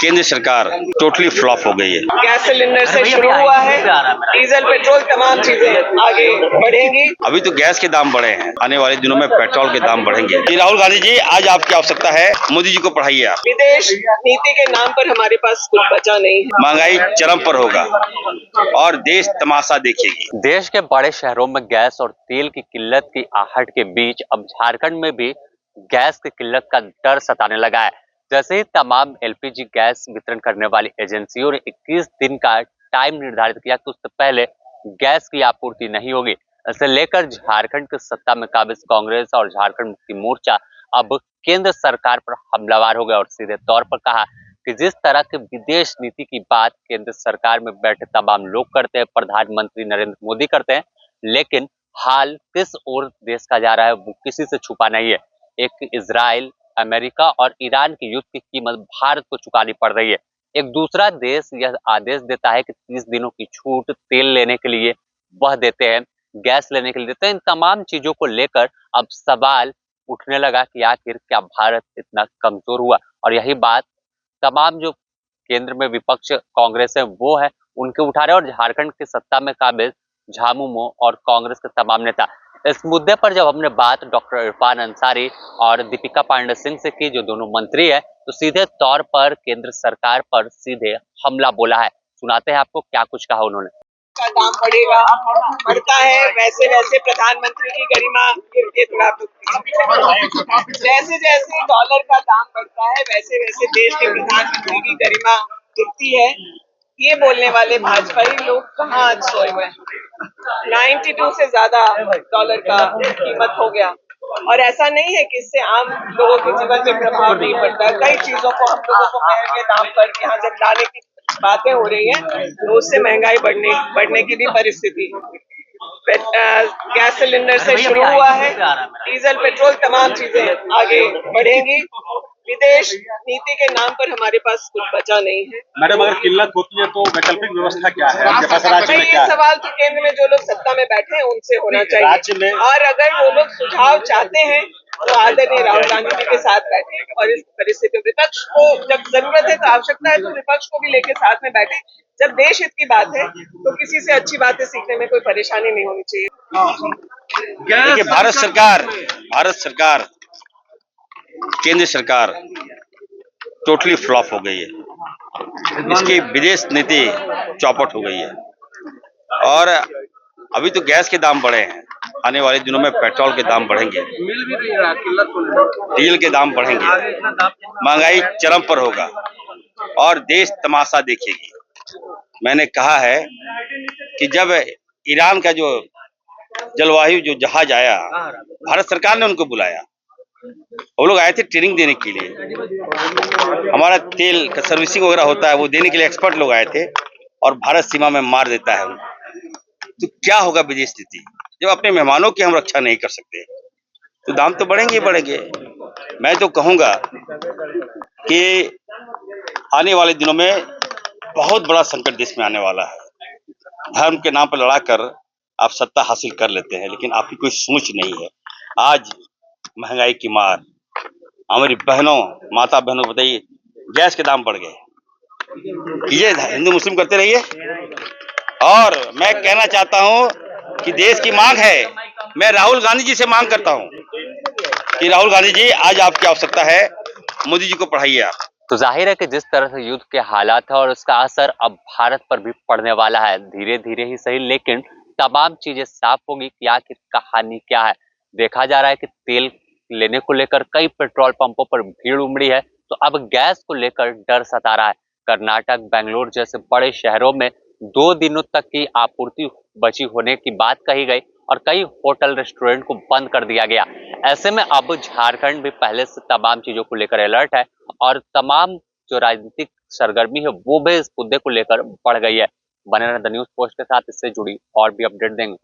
केंद्र सरकार totally flop हो गई है। गैस सिलेंडर से शुरू हुआ है, डीजल पेट्रोल तमाम चीजें आगे बढ़ेंगी। अभी तो गैस के दाम बढ़े हैं, आने वाले दिनों में पेट्रोल के दाम बढ़ेंगे। कि राहुल गांधी जी, आज आपकी आवश्यकता है, मोदी जी को पढ़ाइए आप। विदेश नीति के नाम पर हमारे पास कुछ बचा नहीं है। महंगाई चरम पर होगा और देश तमाशा देखेगी। देश के बड़े शहरों में गैस और तेल की किल्लत की आहट के बीच अब झारखंड में भी गैस की किल्लत का डर सताने लगा है। जैसे ही तमाम एलपीजी गैस वितरण करने वाली एजेंसियों ने 21 दिन का टाइम निर्धारित किया कि उससे पहले गैस की आपूर्ति नहीं होगी, इसे लेकर झारखंड के सत्ता में काबिज कांग्रेस और झारखंड मुक्ति मोर्चा अब केंद्र सरकार पर हमलावर हो गया और सीधे तौर पर कहा कि जिस तरह के विदेश नीति की बात केंद्र सरकार में बैठे तमाम लोग करते हैं, प्रधानमंत्री नरेंद्र मोदी करते हैं, लेकिन हाल किस ओर देश का जा रहा है वो किसी से छुपा नहीं है। एक इजराइल, अमेरिका और ईरान के युद्ध की कीमत भारत को चुकानी पड़ रही है। एक दूसरा देश यह आदेश देता है कि 30 दिनों की छूट तेल लेने के लिए वह देते हैं, गैस लेने के लिए देते हैं। इन तमाम चीजों को लेकर अब सवाल उठने लगा कि आखिर क्या भारत इतना कमजोर हुआ, और यही बात तमाम जो केंद्र में विपक्ष कांग्रेस है वो है उनके उठा रहे, और झारखंड की सत्ता में काबिज झामुमो और कांग्रेस के तमाम नेता। इस मुद्दे पर जब हमने बात डॉक्टर इरफान अंसारी और दीपिका पांडे सिंह से की, जो दोनों मंत्री है, तो सीधे तौर पर केंद्र सरकार पर सीधे हमला बोला है। सुनाते हैं आपको क्या कुछ कहा उन्होंने। का दाम बढ़ेगा, बढ़ता है, वैसे वैसे प्रधानमंत्री की गरिमा गिरती है। थोड़ा जैसे जैसे डॉलर का दाम बढ़ता है वैसे वैसे देश के प्रधानमंत्री की गरिमा गिरती है। ये बोलने वाले भाजपाई लोग कहाँ आज सोए हुए हैं। 92 से ज्यादा डॉलर का कीमत हो गया, और ऐसा नहीं है कि इससे आम लोगों के जीवन में प्रभाव नहीं पड़ता। कई चीजों को हम लोगों को महंगे दाम पर यहाँ जब लाने की बातें हो रही हैं तो उससे महंगाई बढ़ने की भी परिस्थिति। गैस सिलेंडर से शुरू हुआ है, डीजल पेट्रोल तमाम चीजें आगे बढ़ेंगी। विदेश नीति के नाम पर हमारे पास कुछ बचा नहीं है। मैडम, अगर किल्लत होती है तो वैकल्पिक व्यवस्था क्या है आपके पास राज्य में? ये सवाल तो केंद्र में जो लोग सत्ता में बैठे हैं उनसे होना चाहिए राज्य में, और अगर वो लोग सुझाव चाहते हैं तो आदरणीय राहुल गांधी जी के साथ बैठे, और इस परिस्थिति में विपक्ष को जब जरूरत है तो आवश्यकता है तो विपक्ष को भी लेकर साथ में बैठे। जब देश हित की बात है तो किसी से अच्छी बातें सीखने में कोई परेशानी नहीं होनी चाहिए। देखिए, भारत सरकार केंद्र सरकार टोटली फ्लॉप हो गई है। इसकी विदेश नीति चौपट हो गई है और अभी तो गैस के दाम बढ़े हैं, आने वाले दिनों में पेट्रोल के दाम बढ़ेंगे, डीजल के दाम बढ़ेंगे, महंगाई चरम पर होगा और देश तमाशा देखेगी। मैंने कहा है कि जब ईरान का जो जलवायु जो जहाज आया, भारत सरकार ने उनको बुलाया, वो लोग आए थे ट्रेनिंग देने के लिए। हमारा तेल का सर्विसिंग वगैरह होता है वो देने के लिए एक्सपर्ट लोग आए थे, और भारत सीमा में मार देता है। तो क्या होगा विदेश नीति जब अपने मेहमानों की हम रक्षा नहीं कर सकते? तो दाम तो बढ़ेंगे ही बढ़ेंगे। मैं तो कहूंगा कि आने वाले दिनों में बहुत बड़ा संकट देश में आने वाला है। धर्म के नाम पर लड़ाकर आप सत्ता हासिल कर लेते हैं, लेकिन आपकी कोई सोच नहीं है। आज महंगाई की मार, हमारी बहनों, माता बहनों को बताइए, गैस के दाम बढ़ गए। ये हिंदू मुस्लिम करते रहिए। और मैं कहना चाहता हूं कि देश की मांग है, मैं राहुल गांधी जी से मांग करता हूं कि राहुल गांधी जी, आज आपकी आवश्यकता है, मोदी जी को पढ़ाइए आप। तो जाहिर है कि जिस तरह से युद्ध के हालात है और उसका असर अब भारत पर भी पड़ने वाला है, धीरे धीरे ही सही, लेकिन तमाम चीजें साफ होगी कि आखिर कहानी क्या है। देखा जा रहा है कि तेल लेने को लेकर कई पेट्रोल पंपों पर भीड़ उमड़ी है, तो अब गैस को लेकर डर सता रहा है। कर्नाटक, बेंगलोर जैसे बड़े शहरों में 2 दिनों तक की आपूर्ति बची होने की बात कही गई और कई होटल रेस्टोरेंट को बंद कर दिया गया। ऐसे में अब झारखंड भी पहले से तमाम चीजों को लेकर अलर्ट है और तमाम जो राजनीतिक सरगर्मी है वो भी इस मुद्दे को लेकर बढ़ गई है। बने रहना द न्यूज़ पोस्ट के साथ, इससे जुड़ी और भी अपडेट देंगे।